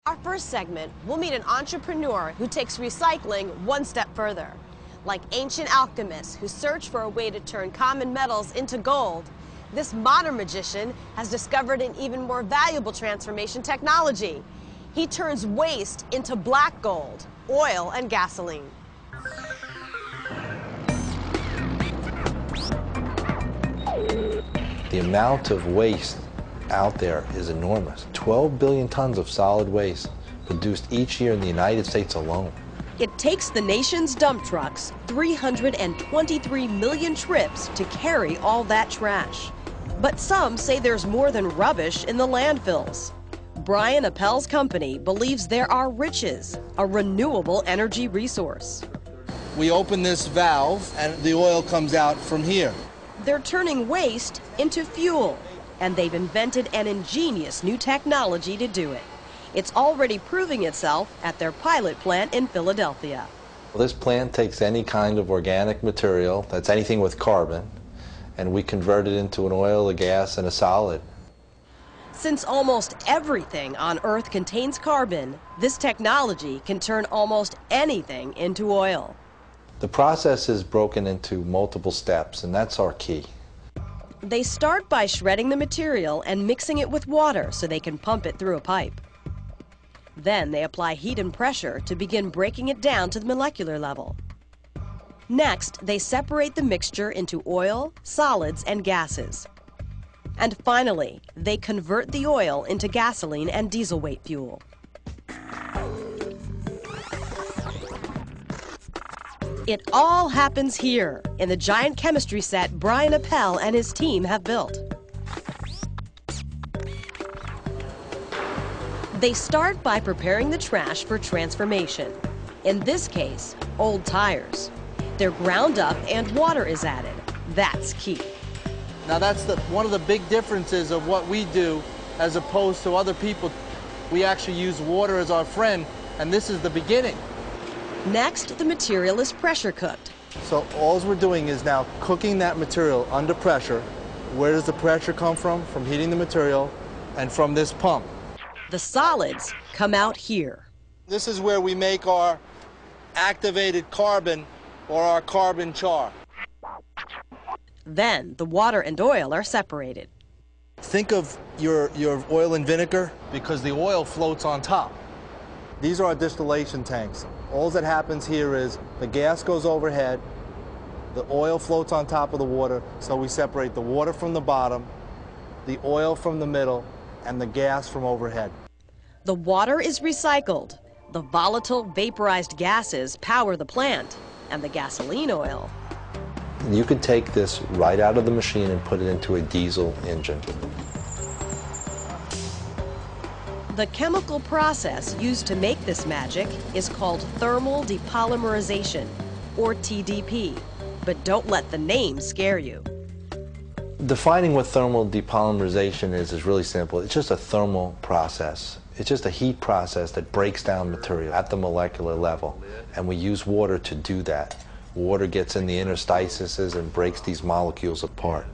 Our first segment, we'll meet an entrepreneur who takes recycling one step further. Like ancient alchemists who search for a way to turn common metals into gold, this modern magician has discovered an even more valuable transformation technology. He turns waste into black gold, oil and gasoline. The amount of waste out there is enormous. 12 billion tons of solid waste produced each year in the United States alone. It takes the nation's dump trucks 323 million trips to carry all that trash. But some say there's more than rubbish in the landfills. Brian Appel's company believes there are riches, a renewable energy resource. We open this valve and the oil comes out from here. They're turning waste into fuel, and they've invented an ingenious new technology to do it. It's already proving itself at their pilot plant in Philadelphia. This plant takes any kind of organic material, that's anything with carbon, and we convert it into an oil, a gas, and a solid. Since almost everything on Earth contains carbon, this technology can turn almost anything into oil. The process is broken into multiple steps, and that's our key. They start by shredding the material and mixing it with water so they can pump it through a pipe. Then they apply heat and pressure to begin breaking it down to the molecular level. Next, they separate the mixture into oil, solids, and gases. And finally, they convert the oil into gasoline and diesel weight fuel. It all happens here, in the giant chemistry set Brian Appel and his team have built. They start by preparing the trash for transformation. In this case, old tires. They're ground up and water is added. That's key. Now that's one of the big differences of what we do as opposed to other people. We actually use water as our friend, and this is the beginning. Next, the material is pressure cooked. So all we're doing is now cooking that material under pressure. Where does the pressure come from? From heating the material and from this pump. The solids come out here. This is where we make our activated carbon or our carbon char. Then the water and oil are separated. Think of your oil and vinegar because the oil floats on top. These are our distillation tanks. All that happens here is the gas goes overhead, the oil floats on top of the water, so we separate the water from the bottom, the oil from the middle, and the gas from overhead. The water is recycled. The volatile, vaporized gases power the plant, and the gasoline oil. You could take this right out of the machine and put it into a diesel engine. The chemical process used to make this magic is called thermal depolymerization, or TDP. But don't let the name scare you. Defining what thermal depolymerization is really simple. It's just a thermal process. It's just a heat process that breaks down material at the molecular level. And we use water to do that. Water gets in the interstices and breaks these molecules apart.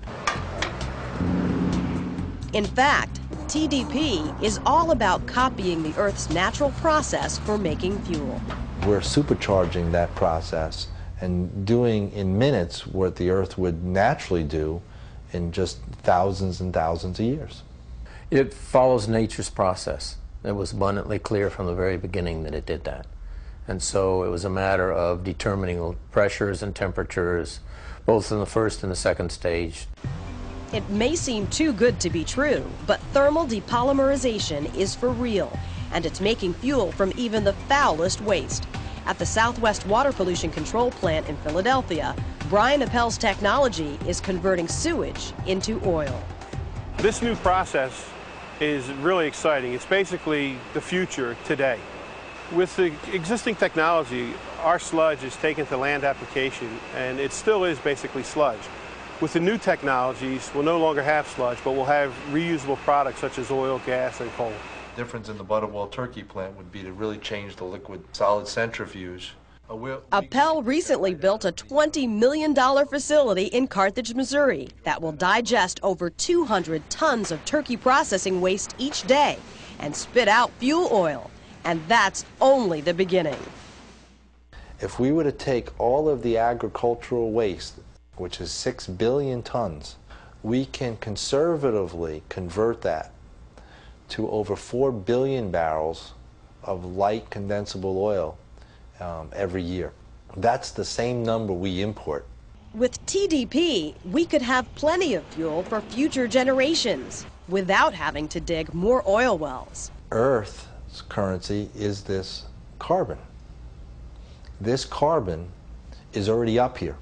In fact, TDP is all about copying the Earth's natural process for making fuel. We're supercharging that process and doing in minutes what the Earth would naturally do in just thousands and thousands of years. It follows nature's process. It was abundantly clear from the very beginning that it did that. And so it was a matter of determining pressures and temperatures, both in the first and the second stage. It may seem too good to be true, but thermal depolymerization is for real, and it's making fuel from even the foulest waste. At the Southwest Water Pollution Control Plant in Philadelphia, Brian Appel's technology is converting sewage into oil. This new process is really exciting. It's basically the future today. With the existing technology, our sludge is taken to land application, and it still is basically sludge. With the new technologies, we'll no longer have sludge, but we'll have reusable products such as oil, gas, and coal. The difference in the Butterwell turkey plant would be to really change the liquid solid centrifuge. Appel recently built a $20 million facility in Carthage, Missouri that will digest over 200 tons of turkey processing waste each day and spit out fuel oil. And that's only the beginning. If we were to take all of the agricultural waste, which is 6 billion tons, we can conservatively convert that to over 4 billion barrels of light condensable oil every year. That's the same number we import. With TDP, we could have plenty of fuel for future generations without having to dig more oil wells. Earth's currency is this carbon. This carbon is already up here.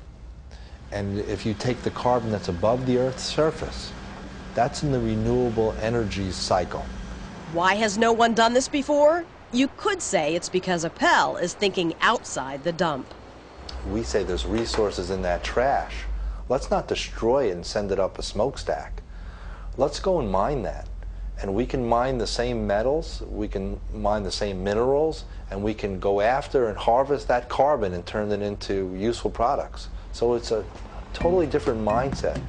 And if you take the carbon that's above the Earth's surface, that's in the renewable energy cycle. Why has no one done this before? You could say it's because Appel is thinking outside the dump. We say there's resources in that trash. Let's not destroy it and send it up a smokestack. Let's go and mine that. And we can mine the same metals, we can mine the same minerals, and we can go after and harvest that carbon and turn it into useful products. So it's a totally different mindset.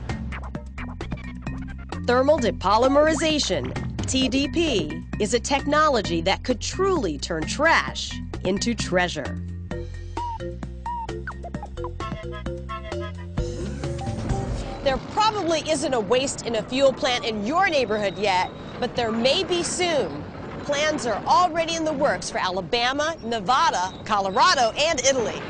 Thermal depolymerization, TDP, is a technology that could truly turn trash into treasure. There probably isn't a waste in a fuel plant in your neighborhood yet, but there may be soon. Plans are already in the works for Alabama, Nevada, Colorado, and Italy.